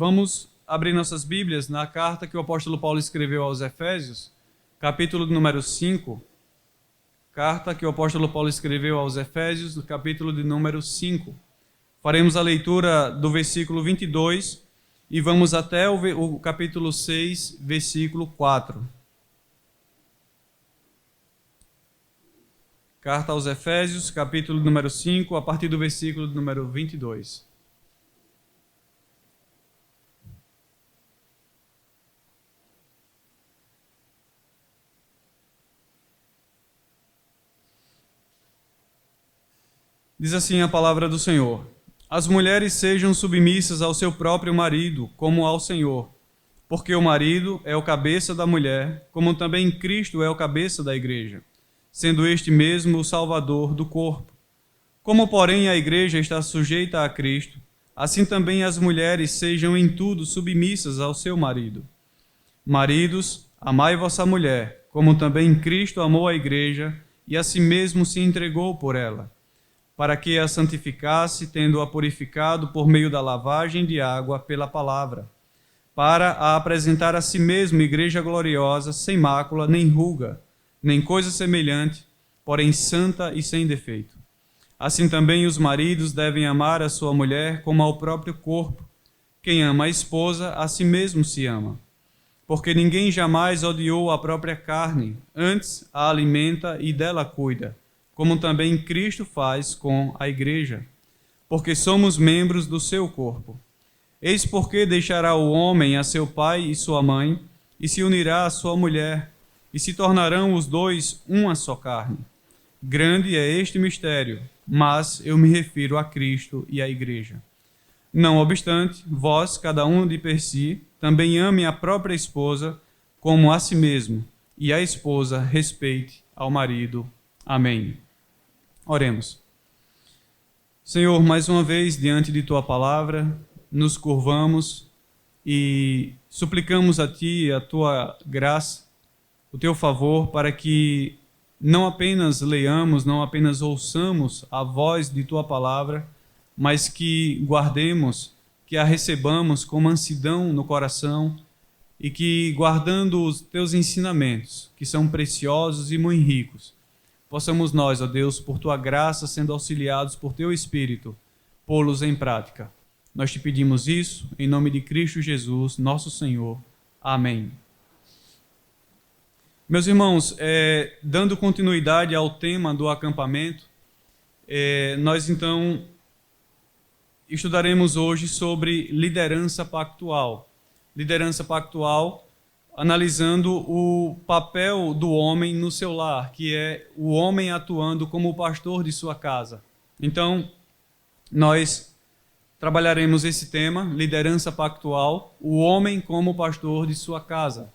Vamos abrir nossas Bíblias na carta que o apóstolo Paulo escreveu aos Efésios, capítulo número 5. Carta que o apóstolo Paulo escreveu aos Efésios, capítulo de número 5. Faremos a leitura do versículo 22 e vamos até o capítulo 6, versículo 4. Carta aos Efésios, capítulo número 5, a partir do versículo número 22. Diz assim a palavra do Senhor: As mulheres sejam submissas ao seu próprio marido, como ao Senhor, porque o marido é o cabeça da mulher, como também Cristo é o cabeça da igreja, sendo este mesmo o Salvador do corpo. Como, porém, a igreja está sujeita a Cristo, assim também as mulheres sejam em tudo submissas ao seu marido. Maridos, amai vossa mulher, como também Cristo amou a igreja e a si mesmo se entregou por ela, para que a santificasse, tendo-a purificado por meio da lavagem de água pela palavra, para a apresentar a si mesmo igreja gloriosa, sem mácula, nem ruga, nem coisa semelhante, porém santa e sem defeito. Assim também os maridos devem amar a sua mulher como ao próprio corpo. Quem ama a esposa, a si mesmo se ama. Porque ninguém jamais odiou a própria carne, antes a alimenta e dela cuida, como também Cristo faz com a igreja, porque somos membros do seu corpo. Eis porque deixará o homem a seu pai e sua mãe, e se unirá à sua mulher, e se tornarão os dois uma só carne. Grande é este mistério, mas eu me refiro a Cristo e à igreja. Não obstante, vós, cada um de per si, também ame a própria esposa como a si mesmo, e a esposa respeite ao marido. Amém. Oremos. Senhor, mais uma vez, diante de Tua palavra, nos curvamos e suplicamos a Ti a Tua graça, o Teu favor, para que não apenas leiamos, não apenas ouçamos a voz de Tua palavra, mas que guardemos, que a recebamos com mansidão no coração e que, guardando os Teus ensinamentos, que são preciosos e muito ricos, possamos nós, ó Deus, por Tua graça, sendo auxiliados por Teu Espírito, pô-los em prática. Nós te pedimos isso, em nome de Cristo Jesus, nosso Senhor. Amém. Meus irmãos, dando continuidade ao tema do acampamento, nós então estudaremos hoje sobre liderança pactual. Liderança pactual, analisando o papel do homem no seu lar, que é o homem atuando como o pastor de sua casa. Então, nós trabalharemos esse tema, liderança pactual, o homem como pastor de sua casa.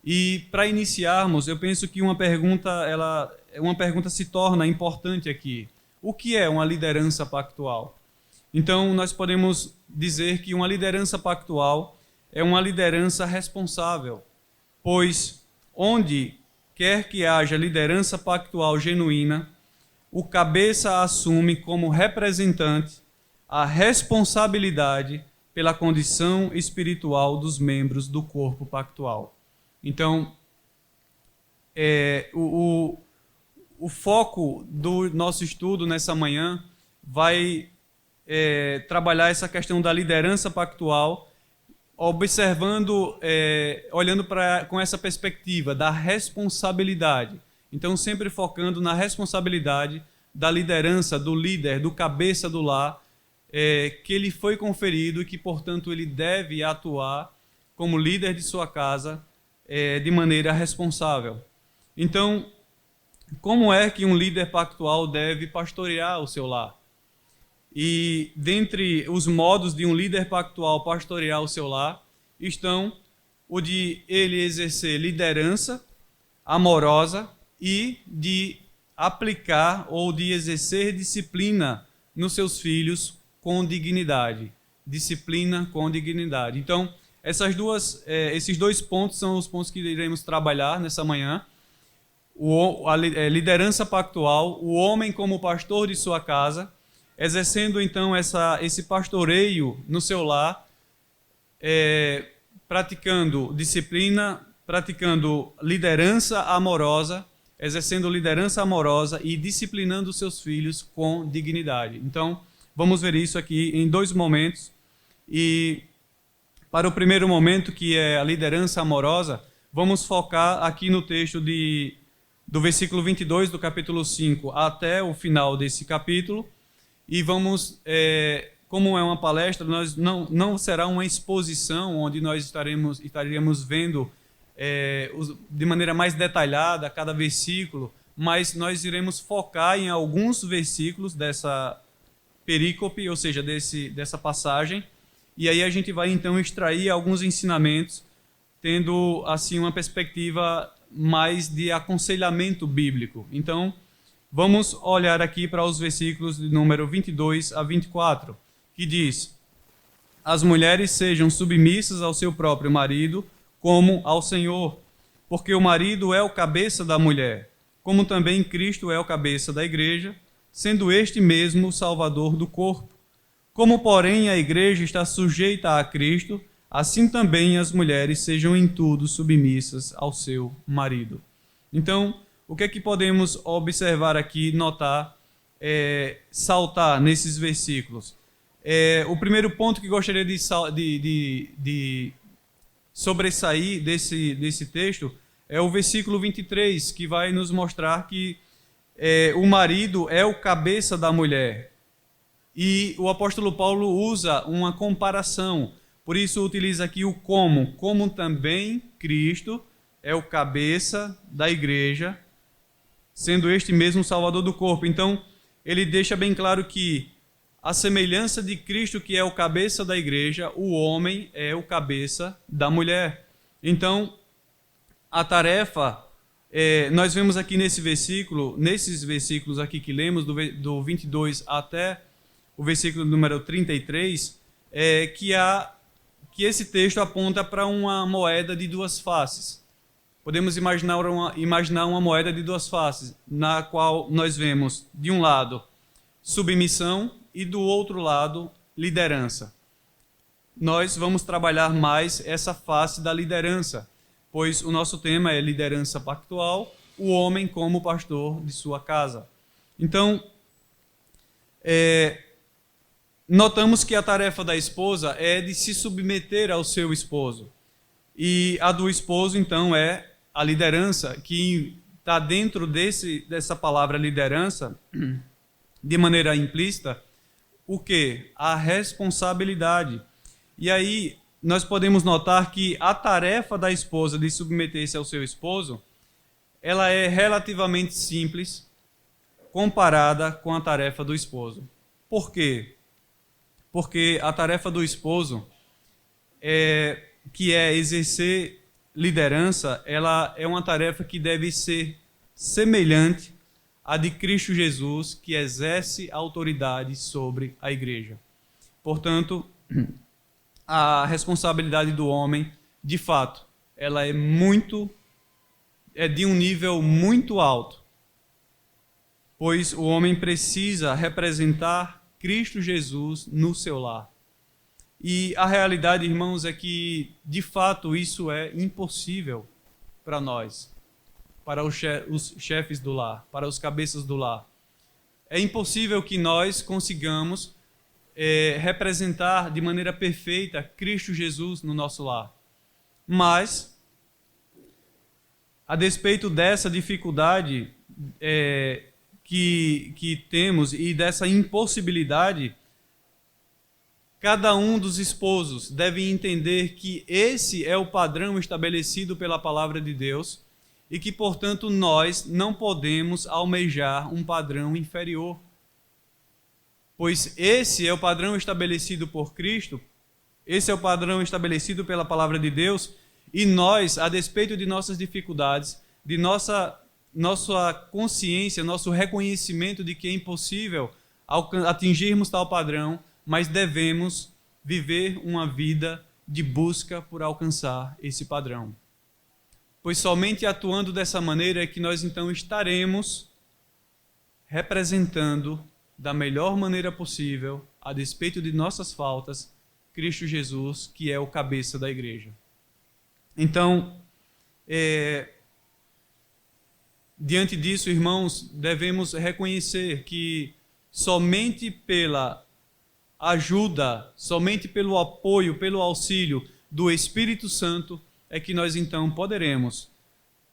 E para iniciarmos, eu penso que uma pergunta se torna importante aqui. O que é uma liderança pactual? Então, nós podemos dizer que uma liderança pactual é uma liderança responsável, pois onde quer que haja liderança pactual genuína, o cabeça assume como representante a responsabilidade pela condição espiritual dos membros do corpo pactual. Então, o foco do nosso estudo nessa manhã vai trabalhar essa questão da liderança pactual, observando, olhando com essa perspectiva da responsabilidade. Então, sempre focando na responsabilidade da liderança, do líder, do cabeça do lar, que ele foi conferido e que, portanto, ele deve atuar como líder de sua casa de maneira responsável. Então, como é que um líder pactual deve pastorear o seu lar? E dentre os modos de um líder pactual pastorear o seu lar estão o de ele exercer liderança amorosa e de aplicar ou de exercer disciplina nos seus filhos com dignidade. Disciplina com dignidade. Então, esses dois pontos são os pontos que iremos trabalhar nessa manhã. A liderança pactual, o homem como pastor de sua casa, exercendo então esse pastoreio no seu lar, praticando disciplina, praticando liderança amorosa, exercendo liderança amorosa e disciplinando seus filhos com dignidade. Então, vamos ver isso aqui em 2 momentos. E para o primeiro momento, que é a liderança amorosa, vamos focar aqui no texto do versículo 22 do capítulo 5 até o final desse capítulo. E vamos, como é uma palestra, nós não será uma exposição onde nós estaríamos vendo de maneira mais detalhada cada versículo, mas nós iremos focar em alguns versículos dessa perícope, ou seja, dessa passagem, e aí a gente vai então extrair alguns ensinamentos, tendo assim uma perspectiva mais de aconselhamento bíblico. Então, vamos olhar aqui para os versículos de número 22 a 24, que diz: as mulheres sejam submissas ao seu próprio marido, como ao Senhor, porque o marido é o cabeça da mulher, como também Cristo é o cabeça da igreja, sendo este mesmo o Salvador do corpo. Como, porém, a igreja está sujeita a Cristo, assim também as mulheres sejam em tudo submissas ao seu marido. Então, o que é que podemos observar aqui, notar, saltar nesses versículos? O primeiro ponto que gostaria de sobressair desse texto é o versículo 23, que vai nos mostrar que o marido é o cabeça da mulher. E o apóstolo Paulo usa uma comparação, por isso utiliza aqui o como também Cristo é o cabeça da igreja, sendo este mesmo o Salvador do corpo. Então, ele deixa bem claro que a semelhança de Cristo, que é o cabeça da igreja, o homem é o cabeça da mulher. Então, a tarefa, nós vemos aqui nesses versículos aqui que lemos, do 22 até o versículo número 33, que esse texto aponta para uma moeda de 2 faces. Podemos imaginar uma moeda de 2 faces, na qual nós vemos, de um lado, submissão e do outro lado, liderança. Nós vamos trabalhar mais essa face da liderança, pois o nosso tema é liderança pactual, o homem como pastor de sua casa. Então, notamos que a tarefa da esposa é de se submeter ao seu esposo. E a do esposo, então, é a liderança, que está dentro dessa palavra liderança, de maneira implícita, o quê? A responsabilidade. E aí, nós podemos notar que a tarefa da esposa de submeter-se ao seu esposo, ela é relativamente simples, comparada com a tarefa do esposo. Por quê? Porque a tarefa do esposo, que é exercer liderança, ela é uma tarefa que deve ser semelhante à de Cristo Jesus, que exerce autoridade sobre a igreja. Portanto, a responsabilidade do homem, de fato, ela é de um nível muito alto, pois o homem precisa representar Cristo Jesus no seu lar. E a realidade, irmãos, é que, de fato, isso é impossível para nós, para os chefes do lar, para os cabeças do lar. É impossível que nós consigamos representar de maneira perfeita Cristo Jesus no nosso lar. Mas, a despeito dessa dificuldade que temos e dessa impossibilidade, cada um dos esposos deve entender que esse é o padrão estabelecido pela palavra de Deus e que, portanto, nós não podemos almejar um padrão inferior. Pois esse é o padrão estabelecido por Cristo, esse é o padrão estabelecido pela palavra de Deus, e nós, a despeito de nossas dificuldades, de nossa consciência, nosso reconhecimento de que é impossível atingirmos tal padrão, mas devemos viver uma vida de busca por alcançar esse padrão. Pois somente atuando dessa maneira é que nós então estaremos representando da melhor maneira possível, a despeito de nossas faltas, Cristo Jesus, que é o cabeça da igreja. Então, diante disso, irmãos, devemos reconhecer que somente pela ajuda, somente pelo apoio, pelo auxílio do Espírito Santo é que nós então poderemos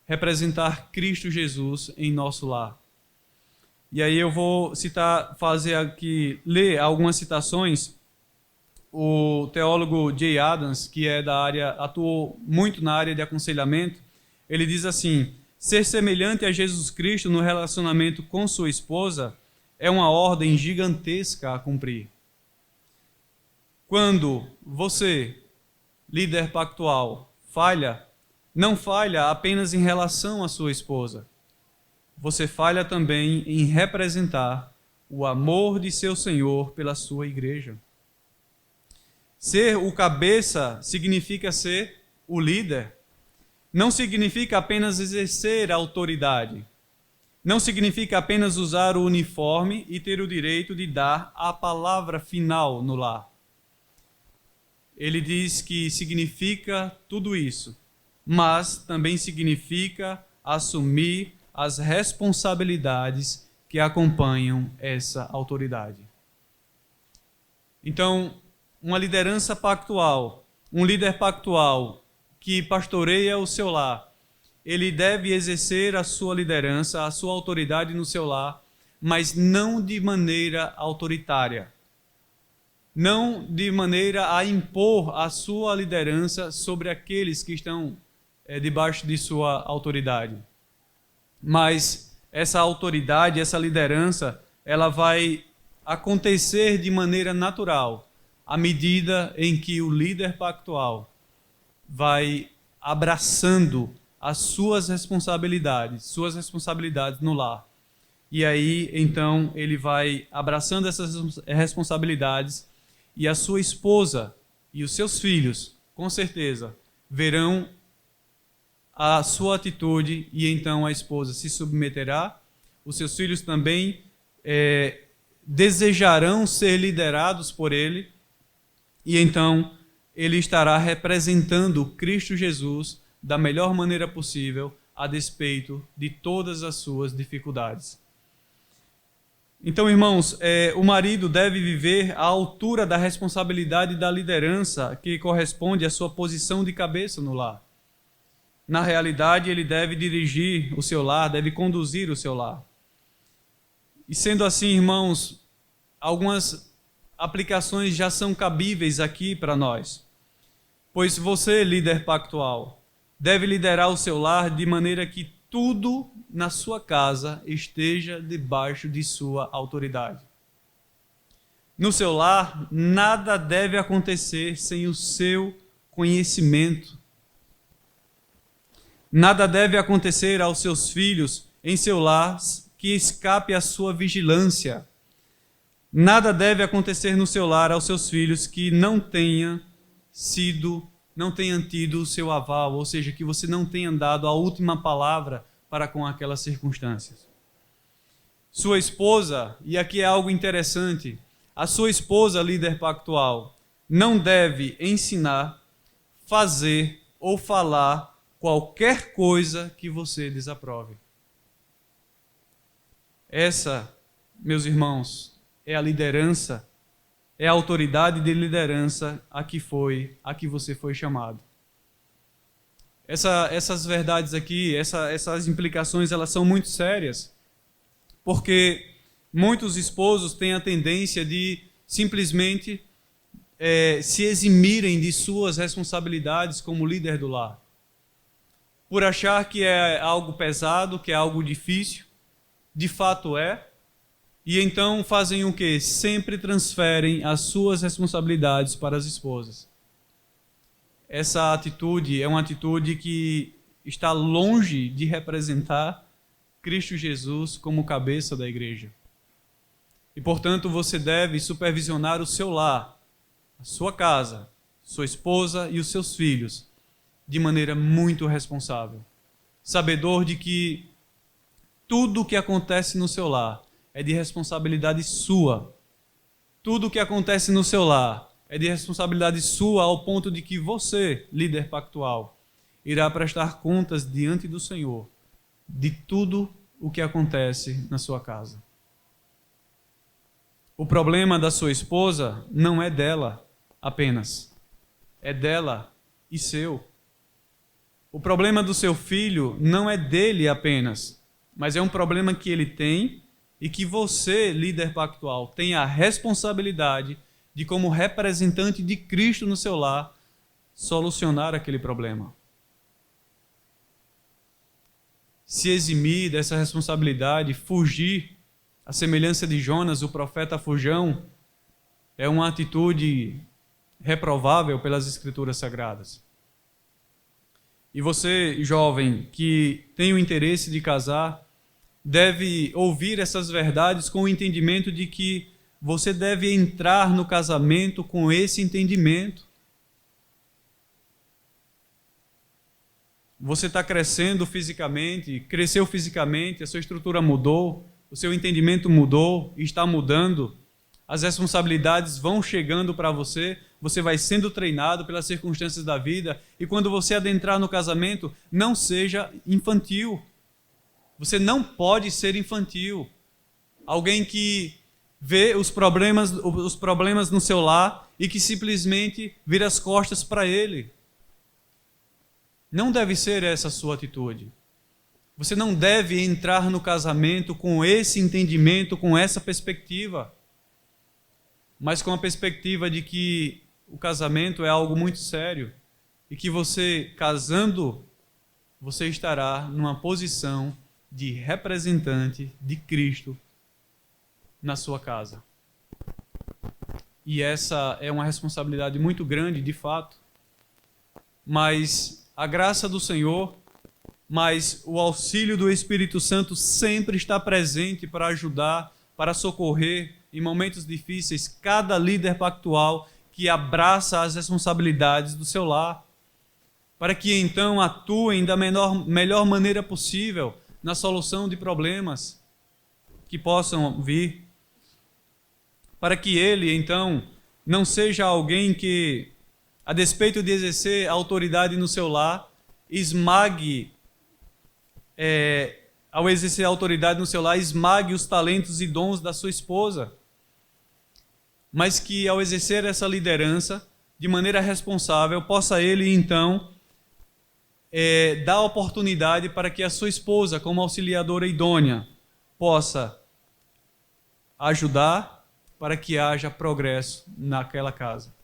representar Cristo Jesus em nosso lar. E aí eu vou ler algumas citações. O teólogo J. Adams, que atuou muito na área de aconselhamento, ele diz assim: ser semelhante a Jesus Cristo no relacionamento com sua esposa é uma ordem gigantesca a cumprir. Quando você, líder pactual, falha, não falha apenas em relação à sua esposa. Você falha também em representar o amor de seu Senhor pela sua igreja. Ser o cabeça significa ser o líder. Não significa apenas exercer a autoridade. Não significa apenas usar o uniforme e ter o direito de dar a palavra final no lar. Ele diz que significa tudo isso, mas também significa assumir as responsabilidades que acompanham essa autoridade. Então, uma liderança pactual, um líder pactual que pastoreia o seu lar, ele deve exercer a sua liderança, a sua autoridade no seu lar, mas não de maneira autoritária. Não de maneira a impor a sua liderança sobre aqueles que estão debaixo de sua autoridade. Mas essa autoridade, essa liderança, ela vai acontecer de maneira natural, à medida em que o líder pactual vai abraçando as suas responsabilidades no lar. E aí, então, ele vai abraçando essas responsabilidades e a sua esposa e os seus filhos, com certeza, verão a sua atitude e então a esposa se submeterá. Os seus filhos também desejarão ser liderados por ele e então ele estará representando Cristo Jesus da melhor maneira possível, a despeito de todas as suas dificuldades. Então, irmãos, o marido deve viver à altura da responsabilidade da liderança que corresponde à sua posição de cabeça no lar. Na realidade, ele deve dirigir o seu lar, deve conduzir o seu lar. E sendo assim, irmãos, algumas aplicações já são cabíveis aqui para nós. Pois você, líder pactual, deve liderar o seu lar de maneira que tudo na sua casa esteja debaixo de sua autoridade. No seu lar, nada deve acontecer sem o seu conhecimento. Nada deve acontecer aos seus filhos em seu lar que escape à sua vigilância. Nada deve acontecer no seu lar aos seus filhos que não tenham tido o seu aval, ou seja, que você não tenha dado a última palavra para com aquelas circunstâncias. Sua esposa, e aqui é algo interessante, a sua esposa, líder pactual, não deve ensinar, fazer ou falar qualquer coisa que você desaprove. Essa, meus irmãos, é a liderança, é a autoridade de liderança a que você foi chamado. Essas verdades aqui, essas implicações, elas são muito sérias, porque muitos esposos têm a tendência de simplesmente se eximirem de suas responsabilidades como líder do lar, por achar que é algo pesado, que é algo difícil, de fato é, e então fazem o quê? Sempre transferem as suas responsabilidades para as esposas. Essa atitude é uma atitude que está longe de representar Cristo Jesus como cabeça da igreja. E, portanto, você deve supervisionar o seu lar, a sua casa, sua esposa e os seus filhos, de maneira muito responsável, sabedor de que tudo o que acontece no seu lar é de responsabilidade sua. Tudo o que acontece no seu lar é de responsabilidade sua ao ponto de que você, líder pactual, irá prestar contas diante do Senhor de tudo o que acontece na sua casa. O problema da sua esposa não é dela apenas, é dela e seu. O problema do seu filho não é dele apenas, mas é um problema que ele tem e que você, líder pactual, tem a responsabilidade de, como representante de Cristo no seu lar, solucionar aquele problema. Se eximir dessa responsabilidade, fugir, à semelhança de Jonas, o profeta fujão, é uma atitude reprovável pelas Escrituras Sagradas. E você, jovem, que tem o interesse de casar, deve ouvir essas verdades com o entendimento de que você deve entrar no casamento com esse entendimento. Você está crescendo fisicamente, cresceu fisicamente, a sua estrutura mudou, o seu entendimento mudou, está mudando, as responsabilidades vão chegando para você, você vai sendo treinado pelas circunstâncias da vida, e quando você adentrar no casamento, não seja infantil. Você não pode ser infantil. Alguém que vê os problemas no seu lar e que simplesmente vira as costas para ele. Não deve ser essa a sua atitude. Você não deve entrar no casamento com esse entendimento, com essa perspectiva, mas com a perspectiva de que o casamento é algo muito sério e que você, casando, você estará numa posição de representante de Cristo na sua casa. E essa é uma responsabilidade muito grande, de fato. Mas a graça do Senhor, mas o auxílio do Espírito Santo sempre está presente para ajudar, para socorrer em momentos difíceis cada líder pactual que abraça as responsabilidades do seu lar, para que então atuem da melhor maneira possível na solução de problemas que possam vir, para que ele, então, não seja alguém que, a despeito de exercer autoridade no seu lar, esmague, ao exercer autoridade no seu lar, esmague os talentos e dons da sua esposa, mas que, ao exercer essa liderança, de maneira responsável, possa ele, então, dar oportunidade para que a sua esposa, como auxiliadora idônea, possa ajudar para que haja progresso naquela casa.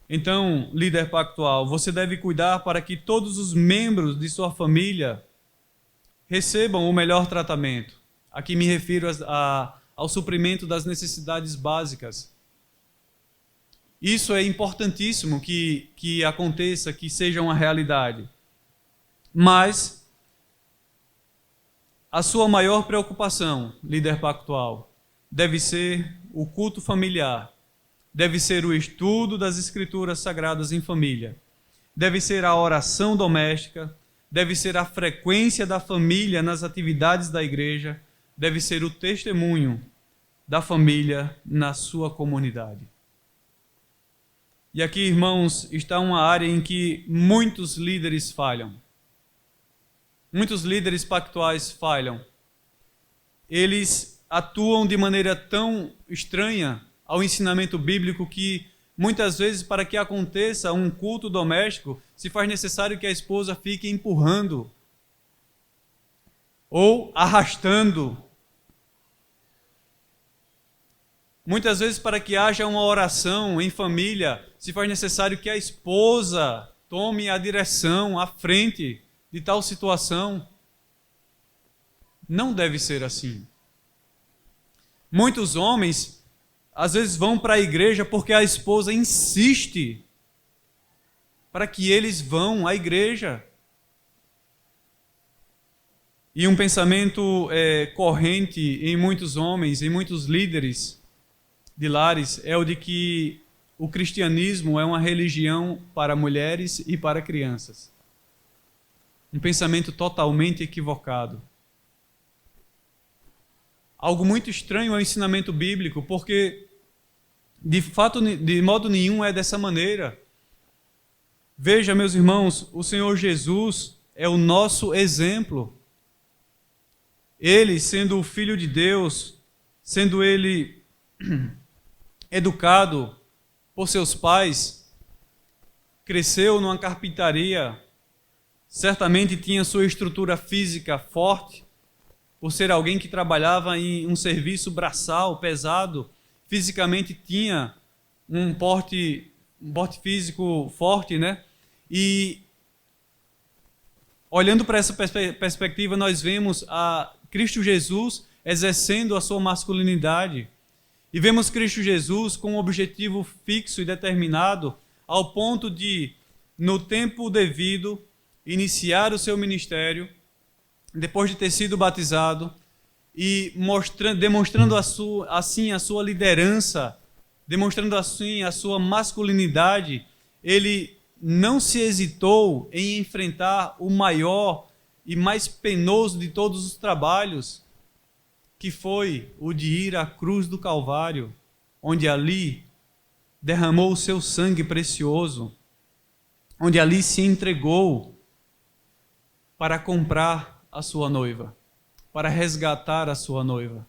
Então, líder pactual, você deve cuidar para que todos os membros de sua família recebam o melhor tratamento. Aqui me refiro ao suprimento das necessidades básicas. Isso é importantíssimo que aconteça, que seja uma realidade. Mas a sua maior preocupação, líder pactual, deve ser o culto familiar, deve ser o estudo das Escrituras Sagradas em família, deve ser a oração doméstica, deve ser a frequência da família nas atividades da igreja, deve ser o testemunho da família na sua comunidade. E aqui, irmãos, está uma área em que muitos líderes falham. Muitos líderes pactuais falham. Eles atuam de maneira tão estranha ao ensinamento bíblico que, muitas vezes, para que aconteça um culto doméstico, se faz necessário que a esposa fique empurrando ou arrastando. Muitas vezes, para que haja uma oração em família, se faz necessário que a esposa tome a direção, a frente de tal situação. Não deve ser assim. Muitos homens, às vezes, vão para a igreja porque a esposa insiste para que eles vão à igreja. E um pensamento corrente em muitos homens, em muitos líderes de lares, é o de que o cristianismo é uma religião para mulheres e para crianças. Um pensamento totalmente equivocado. Algo muito estranho ao ensinamento bíblico, porque De fato, de modo nenhum é dessa maneira. Veja, meus irmãos, o Senhor Jesus é o nosso exemplo. Ele, sendo o Filho de Deus, sendo ele educado por seus pais, cresceu numa carpintaria, certamente tinha sua estrutura física forte, por ser alguém que trabalhava em um serviço braçal, pesado, fisicamente tinha um porte físico forte, né? E olhando para essa perspectiva, nós vemos a Cristo Jesus exercendo a sua masculinidade. E vemos Cristo Jesus com um objetivo fixo e determinado, ao ponto de, no tempo devido, iniciar o seu ministério, depois de ter sido batizado, e demonstrando assim a sua liderança, demonstrando assim a sua masculinidade. Ele não se hesitou em enfrentar o maior e mais penoso de todos os trabalhos, que foi o de ir à cruz do Calvário, onde ali derramou o seu sangue precioso, onde ali se entregou para comprar a sua noiva, para resgatar a sua noiva,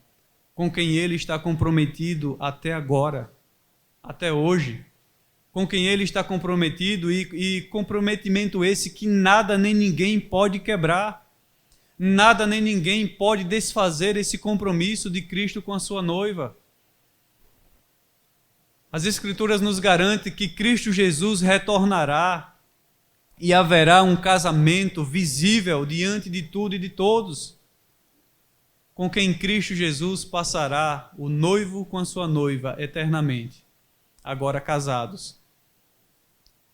com quem ele está comprometido até agora, até hoje, com quem ele está comprometido, e comprometimento esse que nada nem ninguém pode quebrar. Nada nem ninguém pode desfazer esse compromisso de Cristo com a sua noiva. As Escrituras nos garantem que Cristo Jesus retornará e haverá um casamento visível diante de tudo e de todos, com quem Cristo Jesus passará o noivo com a sua noiva eternamente, agora casados.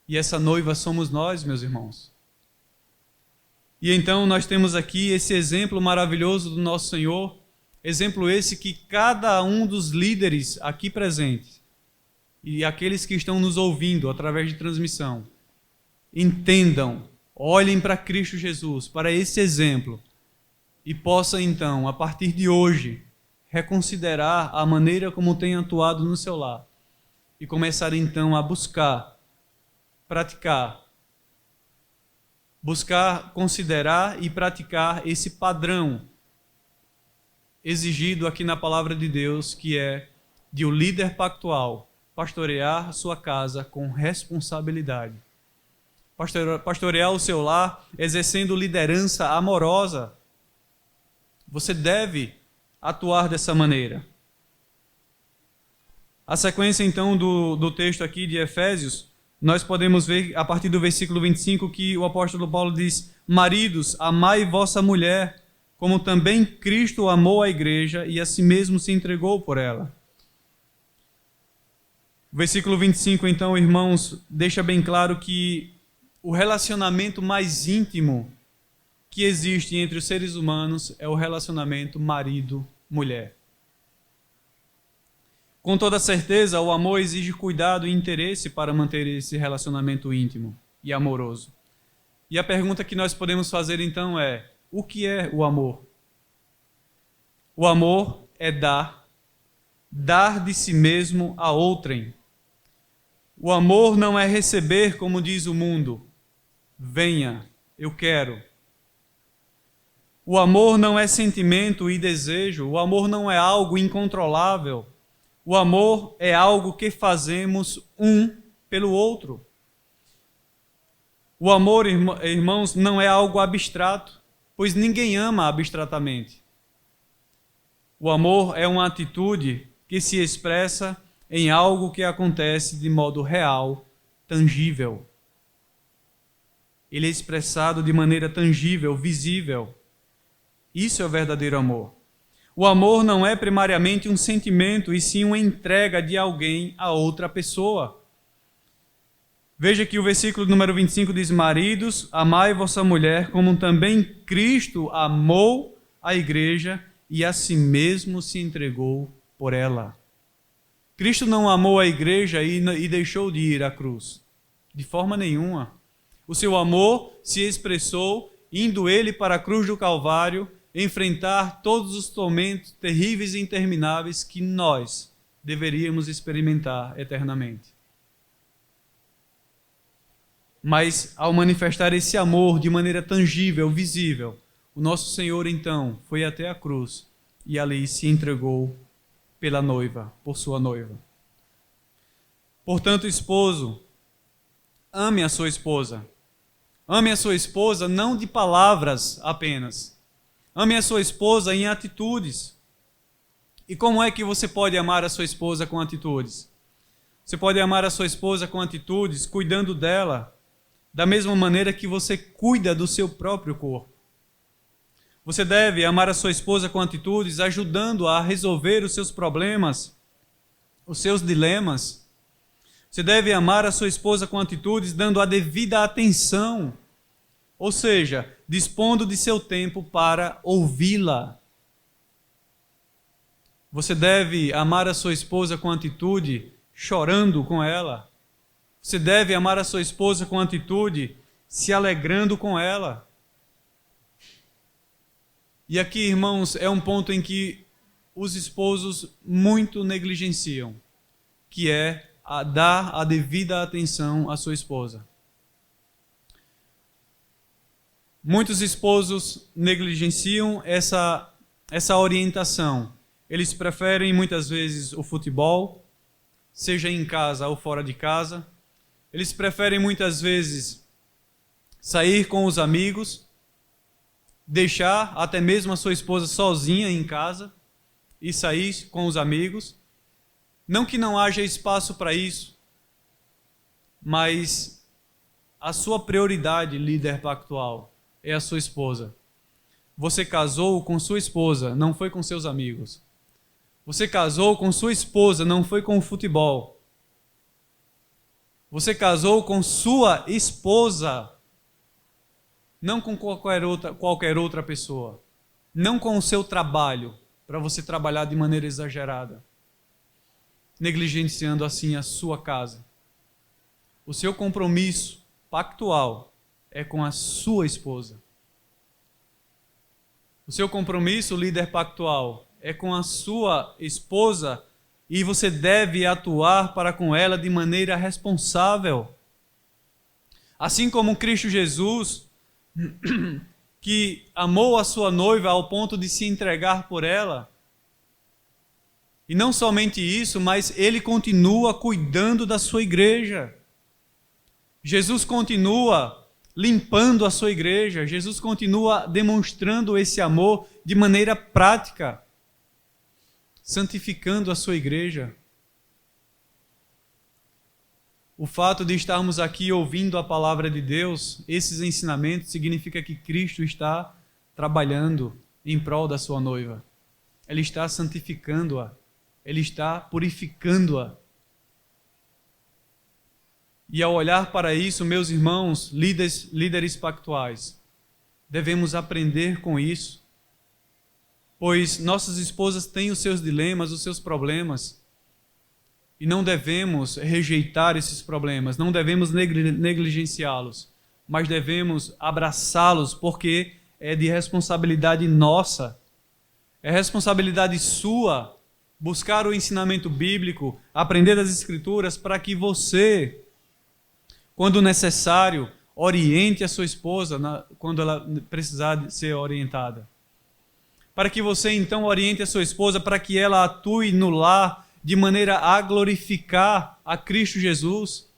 E essa noiva somos nós, meus irmãos. E então nós temos aqui esse exemplo maravilhoso do nosso Senhor, exemplo esse que cada um dos líderes aqui presentes e aqueles que estão nos ouvindo através de transmissão, entendam, olhem para Cristo Jesus, para esse exemplo, e possam então, a partir de hoje, reconsiderar a maneira como tem atuado no seu lar e começar então a buscar, considerar e praticar esse padrão exigido aqui na palavra de Deus, que é de o líder pactual pastorear sua casa com responsabilidade. Pastorear o seu lar exercendo liderança amorosa. Você deve atuar dessa maneira. A sequência então do texto aqui de Efésios, nós podemos ver a partir do versículo 25 que o apóstolo Paulo diz: maridos, amai vossa mulher, como também Cristo amou a igreja e a si mesmo se entregou por ela. O versículo 25, então, irmãos, deixa bem claro que o relacionamento mais íntimo que existe entre os seres humanos é o relacionamento marido-mulher. Com toda certeza, o amor exige cuidado e interesse para manter esse relacionamento íntimo e amoroso. E a pergunta que nós podemos fazer então é: o que é o amor? O amor é dar de si mesmo a outrem. O amor não é receber, como diz o mundo: venha, eu quero. O amor não é sentimento e desejo. O amor não é algo incontrolável. O amor é algo que fazemos um pelo outro. O amor, irmãos, não é algo abstrato, pois ninguém ama abstratamente. O amor é uma atitude que se expressa em algo que acontece de modo real, tangível. Ele é expressado de maneira tangível, visível. Isso é o verdadeiro amor. O amor não é primariamente um sentimento, e sim uma entrega de alguém a outra pessoa. Veja que o versículo número 25 diz: maridos, amai vossa mulher, como também Cristo amou a igreja e a si mesmo se entregou por ela. Cristo não amou a igreja e deixou de ir à cruz. De forma nenhuma. O seu amor se expressou indo ele para a cruz do Calvário, enfrentar todos os tormentos terríveis e intermináveis que nós, deveríamos experimentar eternamente. Mas ao manifestar esse amor de maneira tangível, visível, o nosso Senhor então foi até a cruz e ali se entregou pela noiva, por sua noiva. Portanto, esposo, ame a sua esposa. Ame a sua esposa não de palavras apenas. Ame a sua esposa em atitudes. E como é que você pode amar a sua esposa com atitudes? Você pode amar a sua esposa com atitudes, cuidando dela, da mesma maneira que você cuida do seu próprio corpo. Você deve amar a sua esposa com atitudes, ajudando-a a resolver os seus problemas, os seus dilemas. Você deve amar a sua esposa com atitudes, dando a devida atenção, ou seja, dispondo de seu tempo para ouvi-la. Você deve amar a sua esposa com atitude, chorando com ela. Você deve amar a sua esposa com atitude, se alegrando com ela. E aqui, irmãos, é um ponto em que os esposos muito negligenciam, que é dar a devida atenção à sua esposa. Muitos esposos negligenciam essa orientação. Eles preferem muitas vezes o futebol, seja em casa ou fora de casa. Eles preferem muitas vezes sair com os amigos, deixar até mesmo a sua esposa sozinha em casa e sair com os amigos. Não que não haja espaço para isso, mas a sua prioridade, líder pactual, é a sua esposa. Você casou com sua esposa, não foi com seus amigos. Você casou com sua esposa, não foi com o futebol. Você casou com sua esposa, não com qualquer outra pessoa. Não com o seu trabalho, para você trabalhar de maneira exagerada, negligenciando assim a sua casa. O seu compromisso pactual é com a sua esposa. O seu compromisso, líder pactual, é com a sua esposa e você deve atuar para com ela de maneira responsável. Assim como Cristo Jesus, que amou a sua noiva ao ponto de se entregar por ela. E não somente isso, mas ele continua cuidando da sua igreja. Jesus continua limpando a sua igreja. Jesus continua demonstrando esse amor de maneira prática, santificando a sua igreja. O fato de estarmos aqui ouvindo a palavra de Deus, esses ensinamentos, significa que Cristo está trabalhando em prol da sua noiva. Ele está santificando-a. Ele está purificando-a. E ao olhar para isso, meus irmãos, líderes pactuais, devemos aprender com isso, pois nossas esposas têm os seus dilemas, os seus problemas, e não devemos rejeitar esses problemas, não devemos negligenciá-los, mas devemos abraçá-los, porque é de responsabilidade nossa, é responsabilidade sua buscar o ensinamento bíblico, aprender das Escrituras, para que você, quando necessário, oriente a sua esposa quando ela precisar de ser orientada. Para que você então oriente a sua esposa para que ela atue no lar de maneira a glorificar a Cristo Jesus.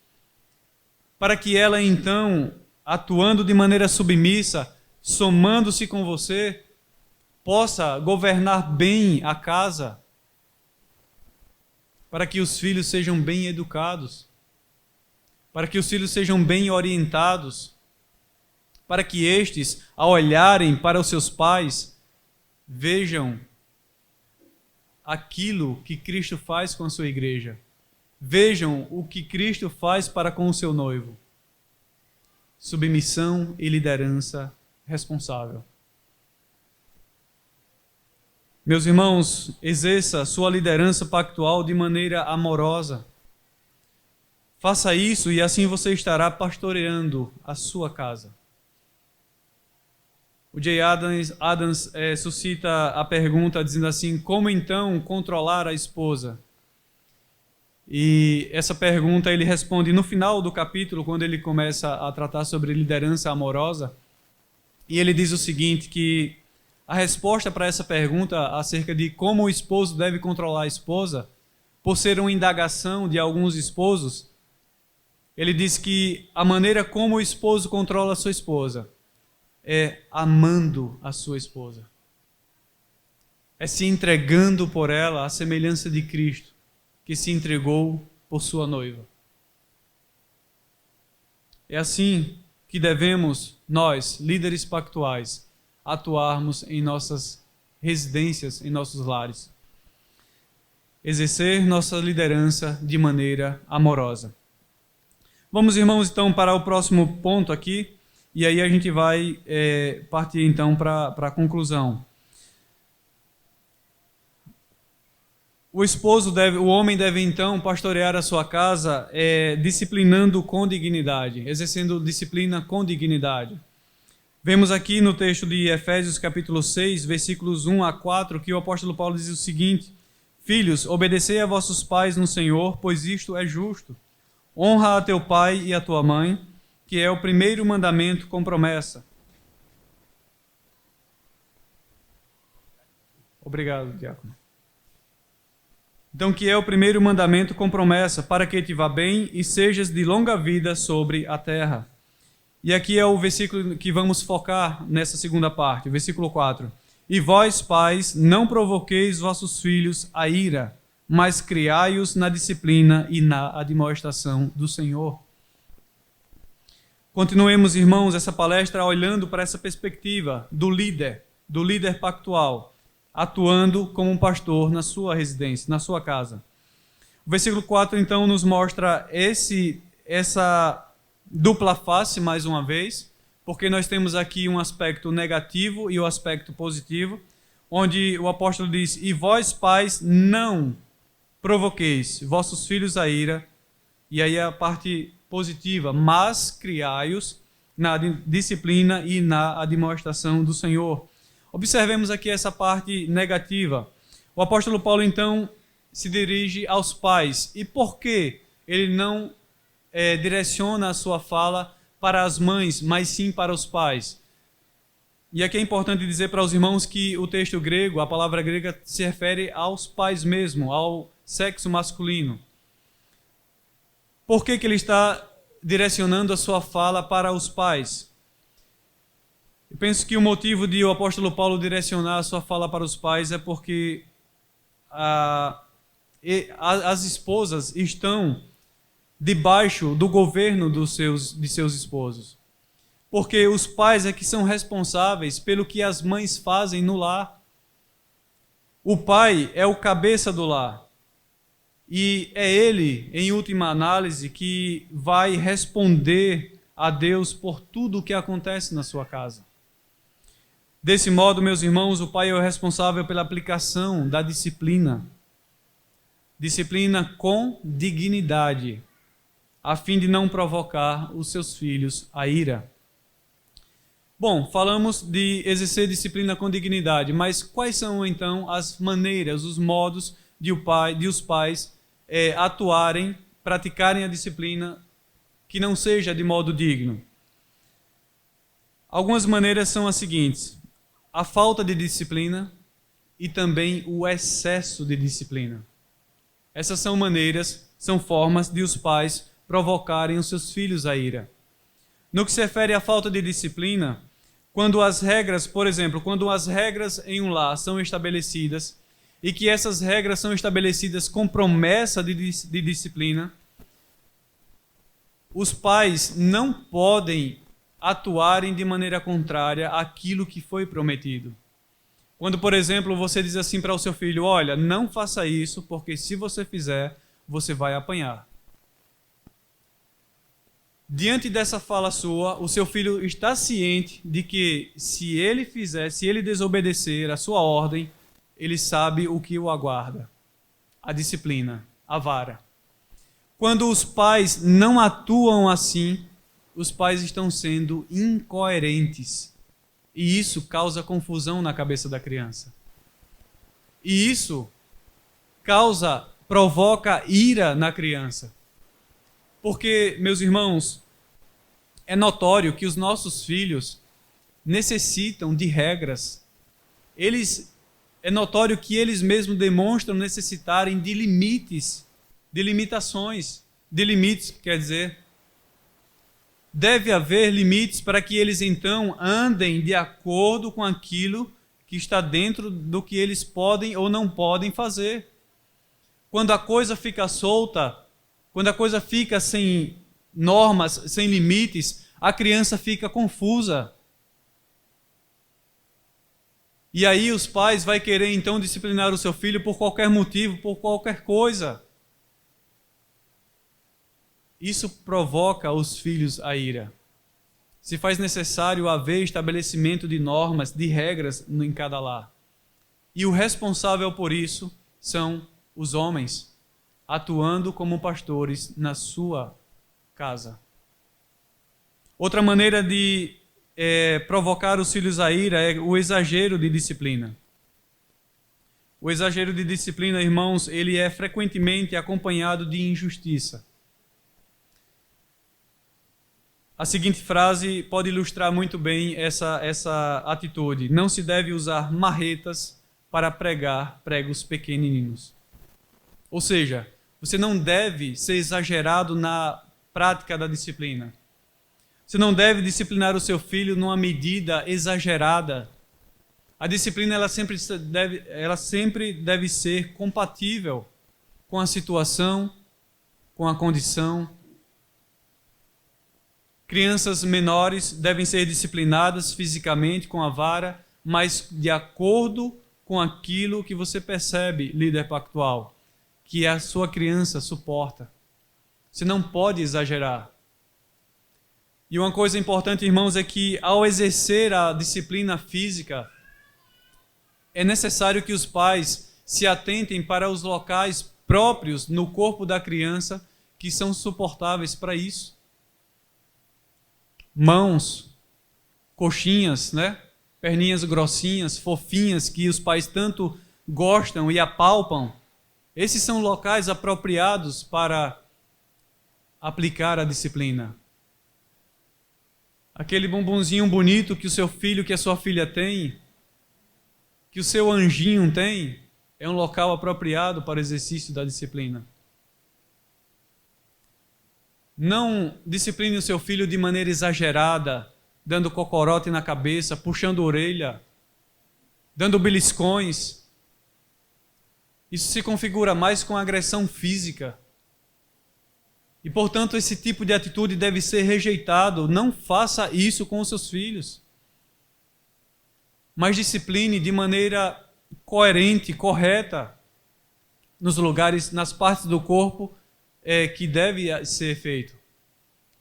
Para que ela então, atuando de maneira submissa, somando-se com você, possa governar bem a casa. Para que os filhos sejam bem educados. Para que os filhos sejam bem orientados. Para que estes, ao olharem para os seus pais, vejam aquilo que Cristo faz com a sua igreja. Vejam o que Cristo faz para com o seu noivo. Submissão e liderança responsável. Meus irmãos, exerça sua liderança pactual de maneira amorosa. Faça isso e assim você estará pastoreando a sua casa. O J. Adams suscita a pergunta dizendo assim: como então controlar a esposa? E essa pergunta ele responde no final do capítulo, quando ele começa a tratar sobre liderança amorosa. E ele diz o seguinte, que a resposta para essa pergunta acerca de como o esposo deve controlar a esposa, por ser uma indagação de alguns esposos, ele diz que a maneira como o esposo controla a sua esposa é amando a sua esposa. É se entregando por ela à semelhança de Cristo, que se entregou por sua noiva. É assim que devemos, nós, líderes pactuais, atuarmos em nossas residências, em nossos lares. Exercer nossa liderança de maneira amorosa. Vamos, irmãos, então, para o próximo ponto aqui, e aí a gente vai partir, então, para a conclusão. O homem deve, então, pastorear a sua casa disciplinando com dignidade, exercendo disciplina com dignidade. Vemos aqui no texto de Efésios capítulo 6, versículos 1 a 4, que o apóstolo Paulo diz o seguinte: Filhos, obedecei a vossos pais no Senhor, pois isto é justo. Honra a teu pai e a tua mãe, que é o primeiro mandamento com promessa. Obrigado, diácono. Então, que é o primeiro mandamento com promessa, para que te vá bem e sejas de longa vida sobre a terra. E aqui é o versículo que vamos focar nessa segunda parte, o versículo 4. E vós, pais, não provoqueis vossos filhos a ira, mas criai-os na disciplina e na admoestação do Senhor. Continuemos, irmãos, essa palestra olhando para essa perspectiva do líder pactual, atuando como um pastor na sua residência, na sua casa. O versículo 4, então, nos mostra essa dupla face, mais uma vez, porque nós temos aqui um aspecto negativo e o aspecto positivo, onde o apóstolo diz: E vós, pais, não provoqueis vossos filhos a ira, e aí a parte positiva, mas criai-os na disciplina e na admoestação do Senhor. Observemos aqui essa parte negativa. O apóstolo Paulo, então, se dirige aos pais. E por que ele não direciona a sua fala para as mães, mas sim para os pais? E aqui é importante dizer para os irmãos que o texto grego, a palavra grega, se refere aos pais mesmo, ao sexo masculino. Por que ele está direcionando a sua fala para os pais? Eu penso que o motivo de o apóstolo Paulo direcionar a sua fala para os pais é porque as esposas estão debaixo do governo de seus esposos. Porque os pais é que são responsáveis pelo que as mães fazem no lar. O pai é o cabeça do lar. E é ele, em última análise, que vai responder a Deus por tudo o que acontece na sua casa. Desse modo, meus irmãos, o pai é o responsável pela aplicação da disciplina. Disciplina com dignidade, a fim de não provocar os seus filhos a ira. Bom, falamos de exercer disciplina com dignidade, mas quais são então as maneiras, os modos de os pais atuarem, praticarem a disciplina que não seja de modo digno? Algumas maneiras são as seguintes: a falta de disciplina e também o excesso de disciplina. Essas são maneiras, são formas de os pais provocarem os seus filhos a ira. No que se refere à falta de disciplina, quando as regras, por exemplo, quando as regras em um lar são estabelecidas e que essas regras são estabelecidas com promessa de disciplina, os pais não podem atuarem de maneira contrária àquilo que foi prometido. Quando, por exemplo, você diz assim para o seu filho: olha, não faça isso, porque se você fizer, você vai apanhar. Diante dessa fala sua, o seu filho está ciente de que se ele desobedecer a sua ordem, ele sabe o que o aguarda: a disciplina, a vara. Quando os pais não atuam assim, os pais estão sendo incoerentes. E isso causa confusão na cabeça da criança. E isso causa provoca ira na criança. Porque, meus irmãos, é notório que os nossos filhos necessitam de regras. É notório que eles mesmos demonstram necessitarem de limites, de limitações, de limites, quer dizer. Deve haver limites para que eles então andem de acordo com aquilo que está dentro do que eles podem ou não podem fazer. Quando a coisa fica solta, quando a coisa fica sem normas, sem limites, a criança fica confusa. E aí os pais vão querer então disciplinar o seu filho por qualquer motivo, por qualquer coisa. Isso provoca os filhos a ira. Se faz necessário haver estabelecimento de normas, de regras em cada lar. E o responsável por isso são os homens, atuando como pastores na sua casa. Outra maneira de provocar os filhos a ira é o exagero de disciplina. O exagero de disciplina, irmãos, ele é frequentemente acompanhado de injustiça. A seguinte frase pode ilustrar muito bem essa atitude. Não se deve usar marretas para pregar pregos pequeninos. Ou seja, você não deve ser exagerado na prática da disciplina. Você não deve disciplinar o seu filho numa medida exagerada. A disciplina ela sempre deve ser compatível com a situação, com a condição. Crianças menores devem ser disciplinadas fisicamente com a vara, mas de acordo com aquilo que você percebe, líder pactual, que a sua criança suporta. Você não pode exagerar. E uma coisa importante, irmãos, é que ao exercer a disciplina física, é necessário que os pais se atentem para os locais próprios no corpo da criança que são suportáveis para isso. Mãos, coxinhas, perninhas grossinhas, fofinhas, que os pais tanto gostam e apalpam. Esses são locais apropriados para aplicar a disciplina. Aquele bumbumzinho bonito que o seu filho, que a sua filha tem, que o seu anjinho tem, é um local apropriado para o exercício da disciplina. Não discipline o seu filho de maneira exagerada, dando cocorote na cabeça, puxando a orelha, dando beliscões. Isso se configura mais com agressão física. E, portanto, esse tipo de atitude deve ser rejeitado. Não faça isso com os seus filhos. Mas discipline de maneira coerente, correta, nos lugares, nas partes do corpo que deve ser feito.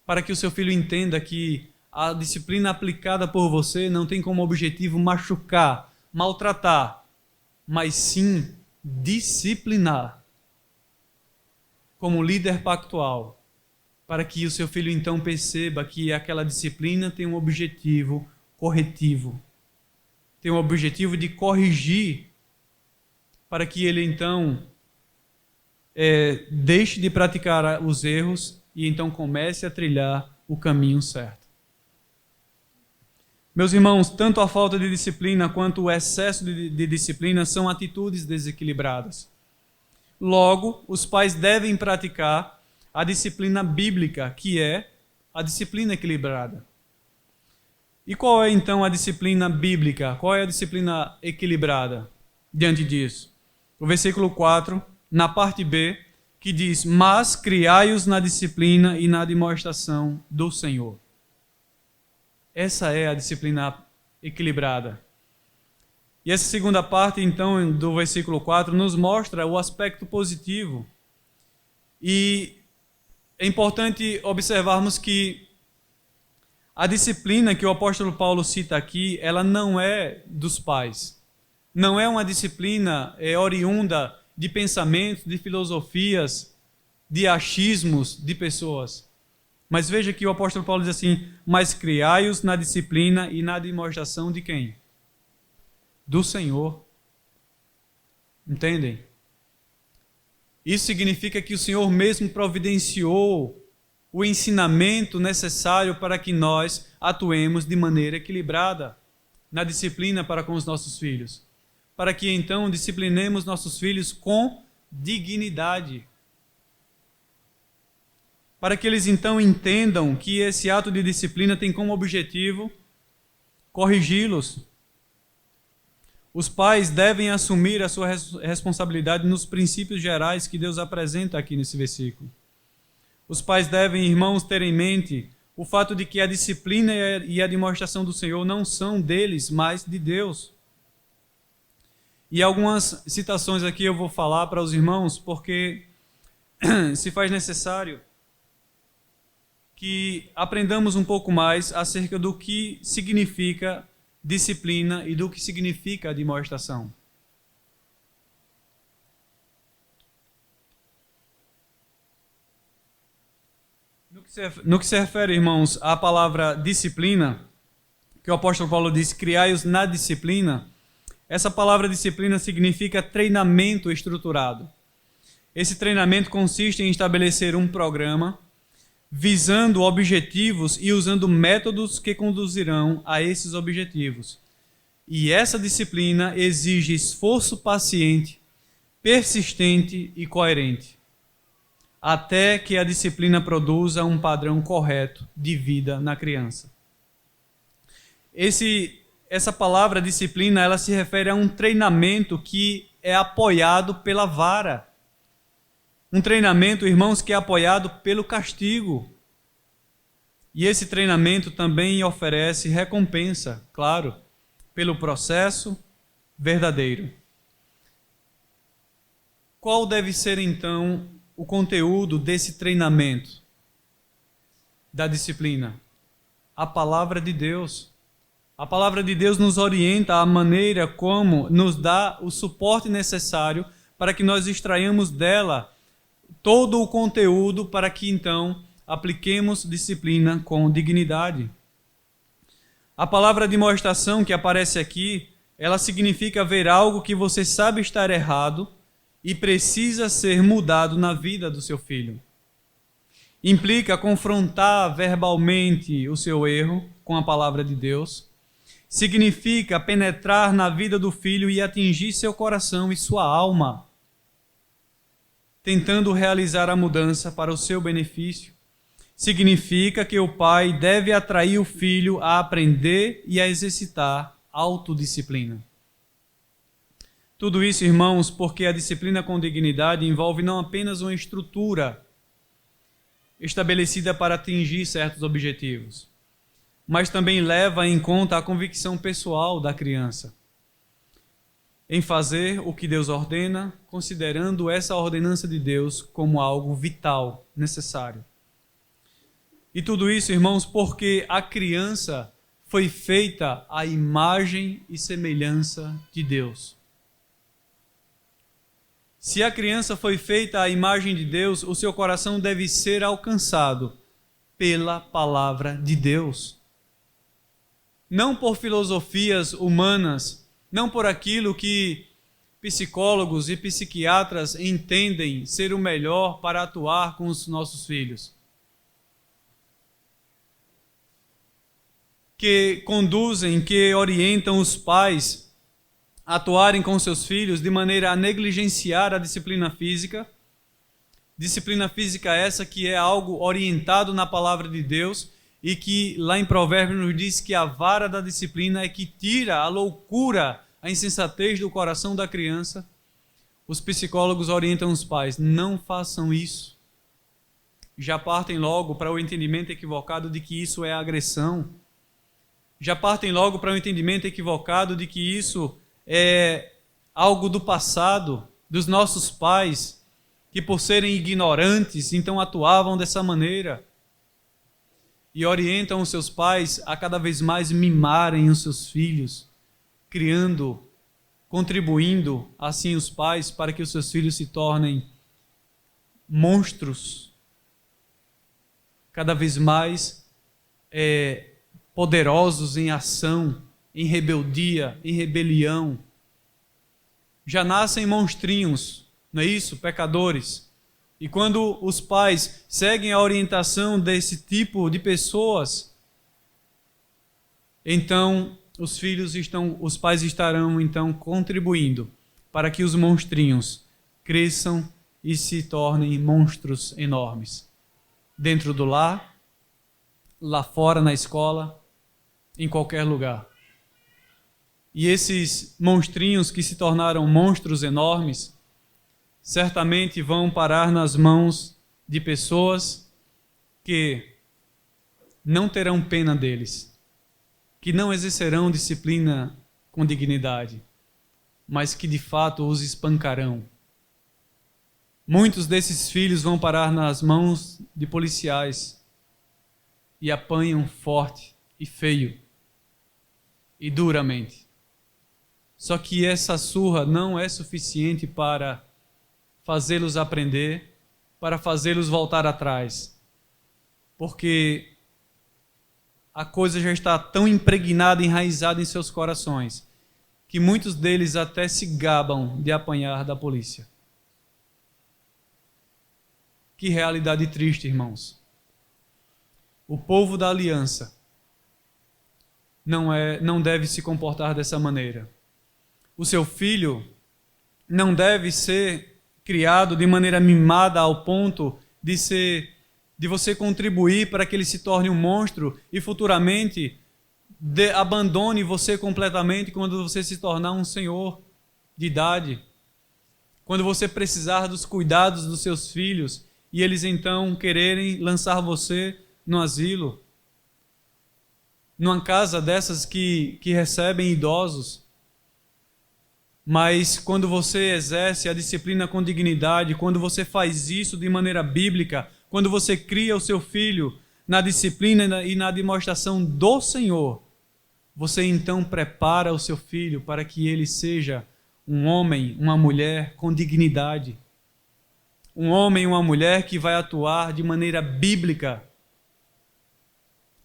Para que o seu filho entenda que a disciplina aplicada por você não tem como objetivo machucar, maltratar, mas sim disciplinar. Como líder pactual, para que o seu filho então perceba que aquela disciplina tem um objetivo corretivo, tem um objetivo de corrigir, para que ele então deixe de praticar os erros e então comece a trilhar o caminho certo. Meus irmãos, tanto a falta de disciplina quanto o excesso de disciplina são atitudes desequilibradas. Logo, os pais devem praticar a disciplina bíblica, que é a disciplina equilibrada. E qual é então a disciplina bíblica? Qual é a disciplina equilibrada diante disso? O versículo 4, na parte B, que diz: mas criai-os na disciplina e na admoestação do Senhor. Essa é a disciplina equilibrada. E essa segunda parte, então, do versículo 4, nos mostra o aspecto positivo. E é importante observarmos que a disciplina que o apóstolo Paulo cita aqui, ela não é dos pais. Não é uma disciplina oriunda de pensamentos, de filosofias, de achismos de pessoas. Mas veja que o apóstolo Paulo diz assim: mas criai-os na disciplina e na admoestação de quem? Do Senhor. Entendem? Isso significa que o Senhor mesmo providenciou o ensinamento necessário para que nós atuemos de maneira equilibrada na disciplina para com os nossos filhos, para que então disciplinemos nossos filhos com dignidade, para que eles então entendam que esse ato de disciplina tem como objetivo corrigi-los. Os pais devem assumir a sua responsabilidade nos princípios gerais que Deus apresenta aqui nesse versículo. Os pais devem, irmãos, ter em mente o fato de que a disciplina e a demonstração do Senhor não são deles, mas de Deus. E algumas citações aqui eu vou falar para os irmãos, porque se faz necessário que aprendamos um pouco mais acerca do que significa disciplina e do que significa a demonstração. No que se refere, irmãos, à palavra disciplina, que o apóstolo Paulo diz, criai-os na disciplina, essa palavra disciplina significa treinamento estruturado. Esse treinamento consiste em estabelecer um programa visando objetivos e usando métodos que conduzirão a esses objetivos. E essa disciplina exige esforço paciente, persistente e coerente, até que a disciplina produza um padrão correto de vida na criança. Essa palavra disciplina, ela se refere a um treinamento que é apoiado pela vara. Um treinamento, irmãos, que é apoiado pelo castigo. E esse treinamento também oferece recompensa, claro, pelo processo verdadeiro. Qual deve ser, então, o conteúdo desse treinamento da disciplina? A palavra de Deus. A palavra de Deus nos orienta a maneira como nos dá o suporte necessário para que nós extraiamos dela todo o conteúdo para que então apliquemos disciplina com dignidade. A palavra demonstração que aparece aqui, ela significa ver algo que você sabe estar errado e precisa ser mudado na vida do seu filho. Implica confrontar verbalmente o seu erro com a palavra de Deus. Significa penetrar na vida do filho e atingir seu coração e sua alma, tentando realizar a mudança para o seu benefício. Significa que o pai deve atrair o filho a aprender e a exercitar autodisciplina. Tudo isso, irmãos, porque a disciplina com dignidade envolve não apenas uma estrutura estabelecida para atingir certos objetivos, mas também leva em conta a convicção pessoal da criança em fazer o que Deus ordena, considerando essa ordenança de Deus como algo vital, necessário. E tudo isso, irmãos, porque a criança foi feita à imagem e semelhança de Deus. Se a criança foi feita à imagem de Deus, o seu coração deve ser alcançado pela palavra de Deus. Não por filosofias humanas, não por aquilo que psicólogos e psiquiatras entendem ser o melhor para atuar com os nossos filhos, que conduzem, que orientam os pais a atuarem com seus filhos de maneira a negligenciar a disciplina física essa que é algo orientado na palavra de Deus, e que lá em Provérbios nos diz que a vara da disciplina é que tira a loucura, a insensatez do coração da criança. Os psicólogos orientam os pais, não façam isso. Já partem logo para o entendimento equivocado de que isso é agressão. Já partem logo para o entendimento equivocado de que isso é algo do passado, dos nossos pais, que por serem ignorantes, então atuavam dessa maneira. E orientam os seus pais a cada vez mais mimarem os seus filhos, contribuindo assim os pais para que os seus filhos se tornem monstros, cada vez mais poderosos em ação, em rebeldia, em rebelião. Já nascem monstrinhos não é isso? Pecadores. E quando os pais seguem a orientação desse tipo de pessoas, então os pais estarão então contribuindo para que os monstrinhos cresçam e se tornem monstros enormes. Dentro do lar, lá fora na escola, em qualquer lugar. E esses monstrinhos que se tornaram monstros enormes, certamente vão parar nas mãos de pessoas que não terão pena deles, que não exercerão disciplina com dignidade, mas que de fato os espancarão. Muitos desses filhos vão parar nas mãos de policiais e apanham forte e feio e duramente. Só que essa surra não é suficiente para fazê-los aprender, para fazê-los voltar atrás. Porque a coisa já está tão impregnada, enraizada em seus corações, que muitos deles até se gabam de apanhar da polícia. Que realidade triste, irmãos. O povo da aliança não deve se comportar dessa maneira. O seu filho não deve ser criado de maneira mimada ao ponto de você contribuir para que ele se torne um monstro e futuramente abandone você completamente quando você se tornar um senhor de idade. Quando você precisar dos cuidados dos seus filhos e eles então quererem lançar você no asilo, numa casa dessas que recebem idosos. Mas quando você exerce a disciplina com dignidade, quando você faz isso de maneira bíblica, quando você cria o seu filho na disciplina e na demonstração do Senhor, você então prepara o seu filho para que ele seja um homem, uma mulher com dignidade. Um homem e uma mulher que vai atuar de maneira bíblica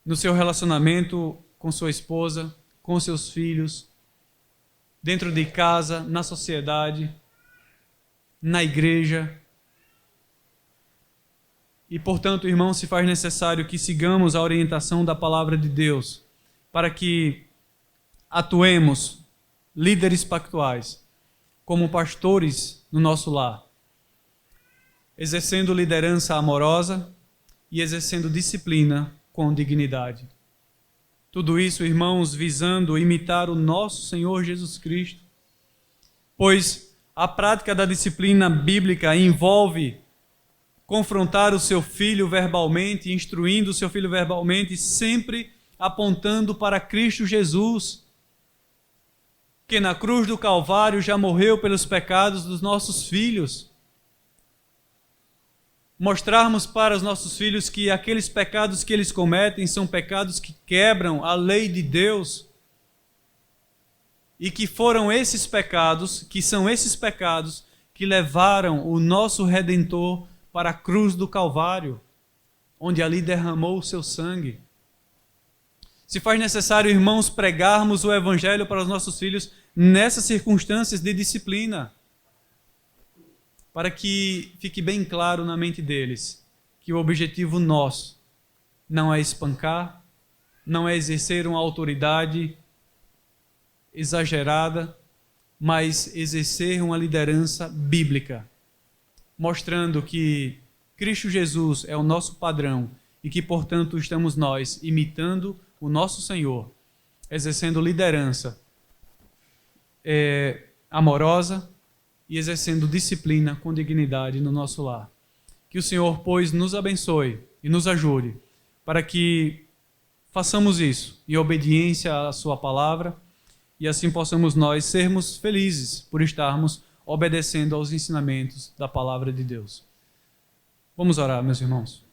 no seu relacionamento com sua esposa, com seus filhos, dentro de casa, na sociedade, na igreja. E, portanto, irmãos, se faz necessário que sigamos a orientação da palavra de Deus para que atuemos líderes pactuais, como pastores no nosso lar, exercendo liderança amorosa e exercendo disciplina com dignidade. Tudo isso, irmãos, visando imitar o nosso Senhor Jesus Cristo, pois a prática da disciplina bíblica envolve confrontar o seu filho verbalmente, instruindo o seu filho verbalmente, sempre apontando para Cristo Jesus, que na cruz do Calvário já morreu pelos pecados dos nossos filhos. Mostrarmos para os nossos filhos que aqueles pecados que eles cometem são pecados que quebram a lei de Deus e que foram esses pecados, que são esses pecados que levaram o nosso Redentor para a cruz do Calvário, onde ali derramou o seu sangue. Se faz necessário, irmãos, pregarmos o Evangelho para os nossos filhos nessas circunstâncias de disciplina, para que fique bem claro na mente deles que o objetivo nosso não é espancar, não é exercer uma autoridade exagerada, mas exercer uma liderança bíblica, mostrando que Cristo Jesus é o nosso padrão e que, portanto, estamos nós imitando o nosso Senhor, exercendo liderança amorosa, e exercendo disciplina com dignidade no nosso lar. Que o Senhor, pois, nos abençoe e nos ajude para que façamos isso em obediência à sua palavra e assim possamos nós sermos felizes por estarmos obedecendo aos ensinamentos da palavra de Deus. Vamos orar, meus irmãos.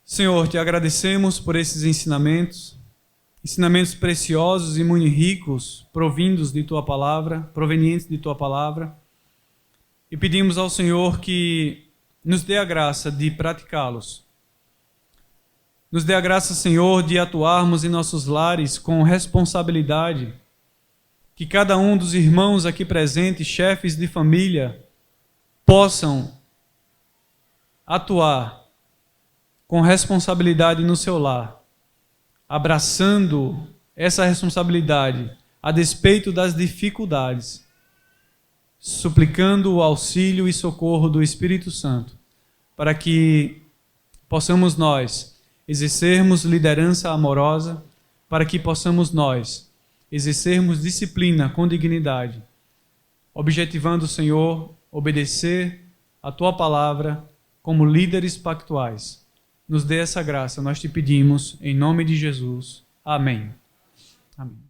Senhor, te agradecemos por esses ensinamentos preciosos e muito ricos, provindos de tua palavra, provenientes de tua palavra, e pedimos ao Senhor que nos dê a graça de praticá-los. Nos dê a graça, Senhor, de atuarmos em nossos lares com responsabilidade, que cada um dos irmãos aqui presentes, chefes de família, possam atuar com responsabilidade no seu lar, abraçando essa responsabilidade a despeito das dificuldades, suplicando o auxílio e socorro do Espírito Santo, para que possamos nós exercermos liderança amorosa, para que possamos nós exercermos disciplina com dignidade, objetivando, Senhor, obedecer a Tua palavra como líderes pactuais. Nos dê essa graça, nós te pedimos, em nome de Jesus. Amém. Amém.